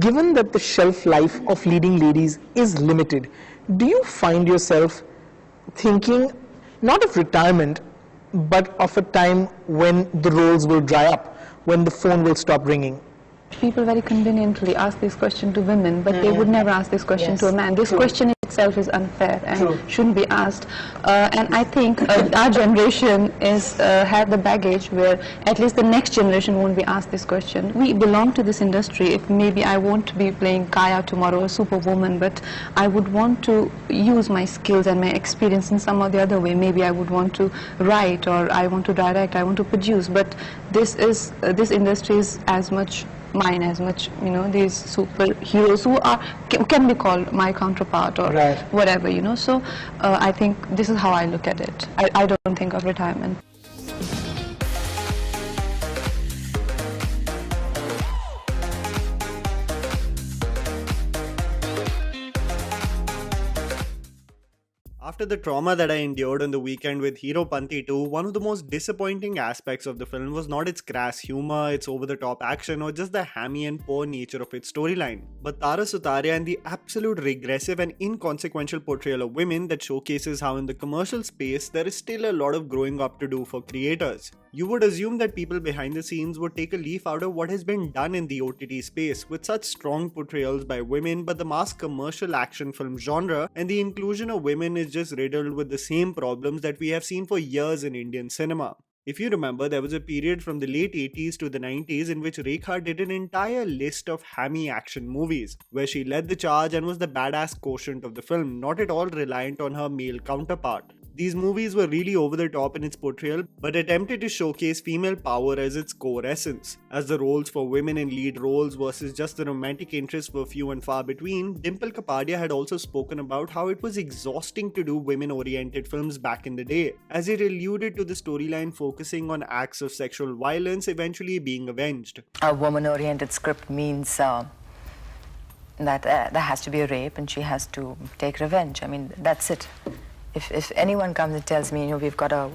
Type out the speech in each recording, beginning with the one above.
Given that the shelf life of leading ladies is limited, do you find yourself thinking not of retirement, but of a time when the roles will dry up, when the phone will stop ringing? People very conveniently ask this question to women, but they would never ask this question to a man. This question itself is unfair and shouldn't be asked. And I think our generation is had the baggage where at least the next generation won't be asked this question. We belong to this industry. If maybe I won't be playing Kaya tomorrow or Superwoman, but I would want to use my skills and my experience in some or the other way. Maybe I would want to write, or I want to direct, I want to produce. But this industry is as much mine as much, these superheroes who can be called my counterpart or whatever, so I think this is how I look at it. I don't think of retirement. After the trauma that I endured on the weekend with Hero Panti 2, one of the most disappointing aspects of the film was not its crass humor, its over-the-top action, or just the hammy and poor nature of its storyline, but Tara Sutaria and the absolute regressive and inconsequential portrayal of women that showcases how in the commercial space there is still a lot of growing up to do for creators. You would assume that people behind the scenes would take a leaf out of what has been done in the OTT space with such strong portrayals by women, but the mass commercial action film genre and the inclusion of women is just riddled with the same problems that we have seen for years in Indian cinema. If you remember, there was a period from the late 80s to the 90s in which Rekha did an entire list of hammy action movies, where she led the charge and was the badass quotient of the film, not at all reliant on her male counterpart. These movies were really over the top in its portrayal, but attempted to showcase female power as its core essence. As the roles for women in lead roles versus just the romantic interests were few and far between, Dimple Kapadia had also spoken about how it was exhausting to do women-oriented films back in the day, as it alluded to the storyline focusing on acts of sexual violence eventually being avenged. A woman-oriented script means that there has to be a rape and she has to take revenge. I mean, that's it. If anyone comes and tells me, we've got a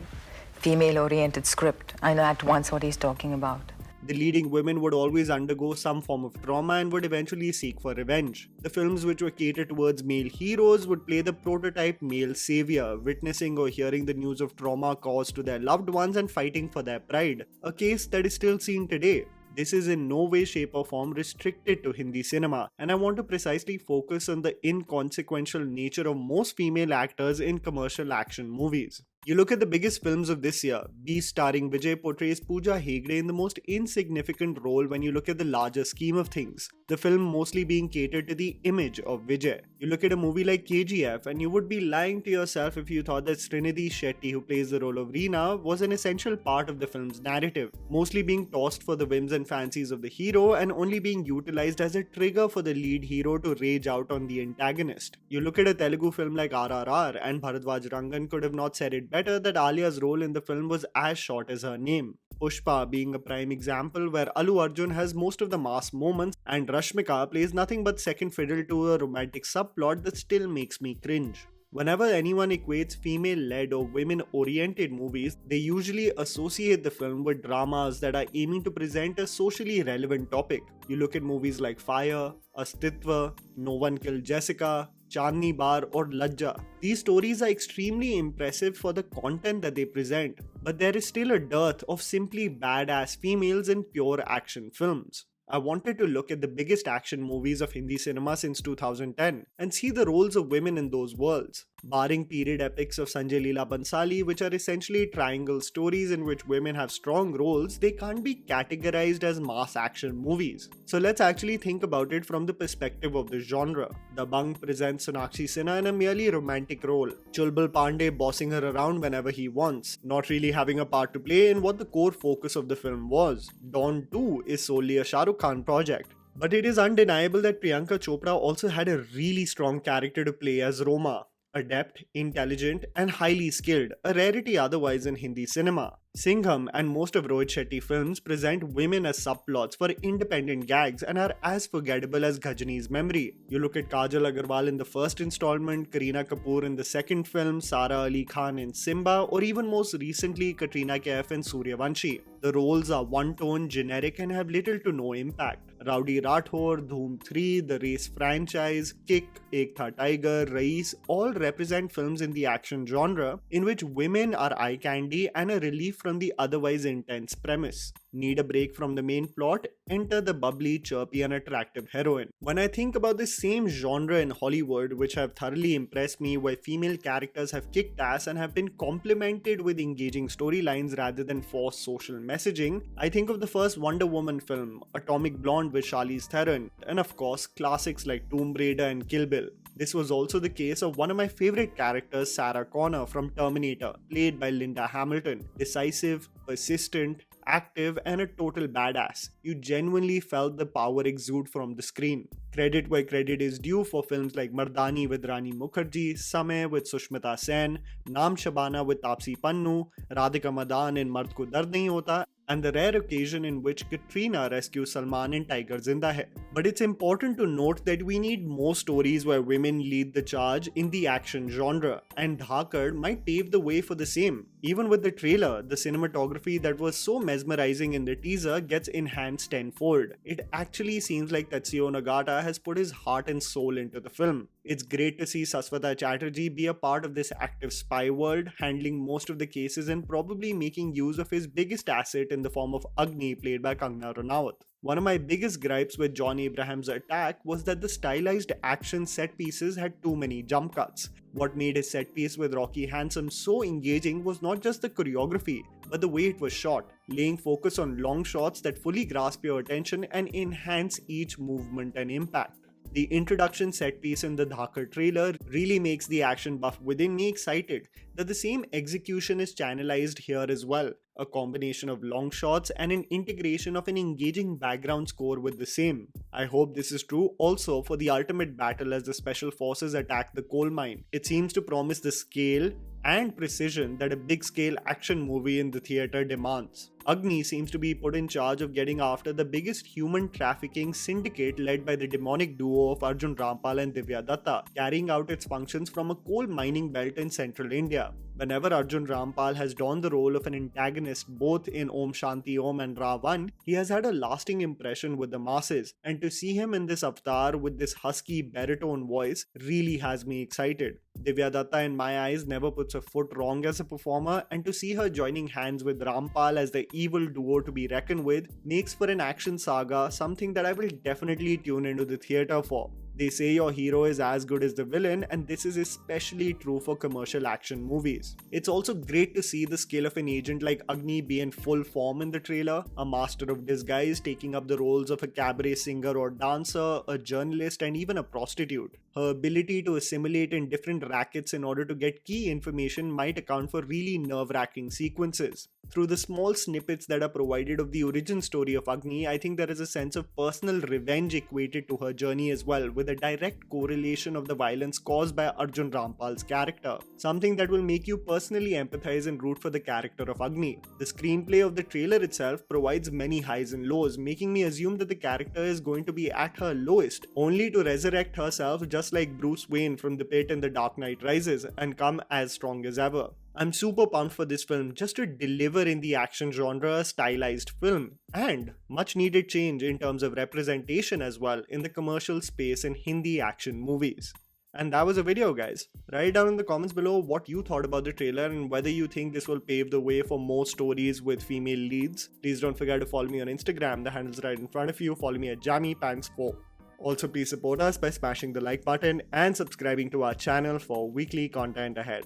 female-oriented script, I know at once what he's talking about. The leading women would always undergo some form of trauma and would eventually seek for revenge. The films which were catered towards male heroes would play the prototype male savior, witnessing or hearing the news of trauma caused to their loved ones and fighting for their pride, a case that is still seen today. This is in no way, shape or form restricted to Hindi cinema, and I want to precisely focus on the inconsequential nature of most female actors in commercial action movies. You look at the biggest films of this year, Beast starring Vijay portrays Pooja Hegde in the most insignificant role when you look at the larger scheme of things, the film mostly being catered to the image of Vijay. You look at a movie like KGF and you would be lying to yourself if you thought that Srinidhi Shetty, who plays the role of Reena, was an essential part of the film's narrative, mostly being tossed for the whims and fancies of the hero and only being utilized as a trigger for the lead hero to rage out on the antagonist. You look at a Telugu film like RRR and Bharadwaj Rangan could have not said it better that Alia's role in the film was as short as her name. Pushpa being a prime example where Allu Arjun has most of the mass moments and Rashmika plays nothing but second fiddle to a romantic subplot that still makes me cringe. Whenever anyone equates female-led or women-oriented movies, they usually associate the film with dramas that are aiming to present a socially relevant topic. You look at movies like Fire, Astitva, No One Killed Jessica, Chandni Bar or Lajja. These stories are extremely impressive for the content that they present, but there is still a dearth of simply badass females in pure action films. I wanted to look at the biggest action movies of Hindi cinema since 2010 and see the roles of women in those worlds. Barring period epics of Sanjay Leela Bhansali, which are essentially triangle stories in which women have strong roles, they can't be categorized as mass action movies. So let's actually think about it from the perspective of the genre. Dabangg presents Sonakshi Sinha in a merely romantic role, Chulbul Pandey bossing her around whenever he wants, not really having a part to play in what the core focus of the film was. Dawn 2 is solely a Shah Rukh Khan project. But it is undeniable that Priyanka Chopra also had a really strong character to play as Roma. Adept, intelligent, and highly skilled, a rarity otherwise in Hindi cinema. Singham and most of Rohit Shetty films present women as subplots for independent gags and are as forgettable as Ghajini's memory. You look at Kajal Agarwal in the first installment, Kareena Kapoor in the second film, Sara Ali Khan in Simba, or even most recently Katrina Kaif in Suryavanshi. The roles are one-tone, generic, and have little to no impact. Rowdy Rathore, Dhoom 3, the Race franchise, Kick, Ek Tha Tiger, Raees all represent films in the action genre in which women are eye candy and a relief from the otherwise intense premise. Need a break from the main plot? Enter the bubbly, chirpy and attractive heroine. When I think about the same genre in Hollywood which have thoroughly impressed me, where female characters have kicked ass and have been complemented with engaging storylines rather than forced social messaging, I think of the first Wonder Woman film, Atomic Blonde with Charlize Theron, and of course classics like Tomb Raider and Kill Bill. This was also the case of one of my favorite characters, Sarah Connor from Terminator, played by Linda Hamilton. Decisive, persistent, active and a total badass. You genuinely felt the power exude from the screen. Credit where credit is due for films like Mardani with Rani Mukherjee, Samay with Sushmita Sen, Naam Shabana with Taapsee Pannu, Radhika Madan in Mard Ko Dard Nahi Hota, and the rare occasion in which Katrina rescues Salman in Tiger Zinda Hai. But it's important to note that we need more stories where women lead the charge in the action genre, and Dhaakad might pave the way for the same. Even with the trailer, the cinematography that was so mesmerizing in the teaser gets enhanced tenfold. It actually seems like Tatsuya Nagata has put his heart and soul into the film. It's great to see Saswata Chatterjee be a part of this active spy world, handling most of the cases and probably making use of his biggest asset in the form of Agni, played by Kangana Ranaut. One of my biggest gripes with John Abraham's Attack was that the stylized action set pieces had too many jump cuts. What made his set piece with Rocky Handsome so engaging was not just the choreography, but the way it was shot, laying focus on long shots that fully grasp your attention and enhance each movement and impact. The introduction set piece in the Dhaakad trailer really makes the action buff within me excited that the same execution is channelized here as well. A combination of long shots and an integration of an engaging background score with the same. I hope this is true also for the ultimate battle as the special forces attack the coal mine. It seems to promise the scale and precision that a big scale action movie in the theatre demands. Agni seems to be put in charge of getting after the biggest human trafficking syndicate led by the demonic duo of Arjun Rampal and Divya Datta, carrying out its functions from a coal mining belt in central India. Whenever Arjun Rampal has donned the role of an antagonist both in Om Shanti Om and Ra1, he has had a lasting impression with the masses, and to see him in this avatar with this husky baritone voice really has me excited. Divya Datta in my eyes never puts a foot wrong as a performer, and to see her joining hands with Rampal as the evil duo to be reckoned with makes for an action saga something that I will definitely tune into the theatre for. They say your hero is as good as the villain, and this is especially true for commercial action movies. It's also great to see the skill of an agent like Agni be in full form in the trailer, a master of disguise taking up the roles of a cabaret singer or dancer, a journalist and even a prostitute. Her ability to assimilate in different rackets in order to get key information might account for really nerve-wracking sequences. Through the small snippets that are provided of the origin story of Agni, I think there is a sense of personal revenge equated to her journey as well, with a direct correlation of the violence caused by Arjun Rampal's character, something that will make you personally empathize and root for the character of Agni. The screenplay of the trailer itself provides many highs and lows, making me assume that the character is going to be at her lowest, only to resurrect herself just like Bruce Wayne from the pit in The Dark Knight Rises and come as strong as ever. I'm super pumped for this film just to deliver in the action genre a stylized film, and much needed change in terms of representation as well in the commercial space in Hindi action movies. And that was a video, guys. Write down in the comments below what you thought about the trailer and whether you think this will pave the way for more stories with female leads. Please don't forget to follow me on Instagram, the handle's right in front of you. Follow me at JammyPants4. Also, please support us by smashing the like button and subscribing to our channel for weekly content ahead.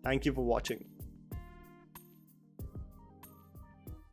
Thank you for watching.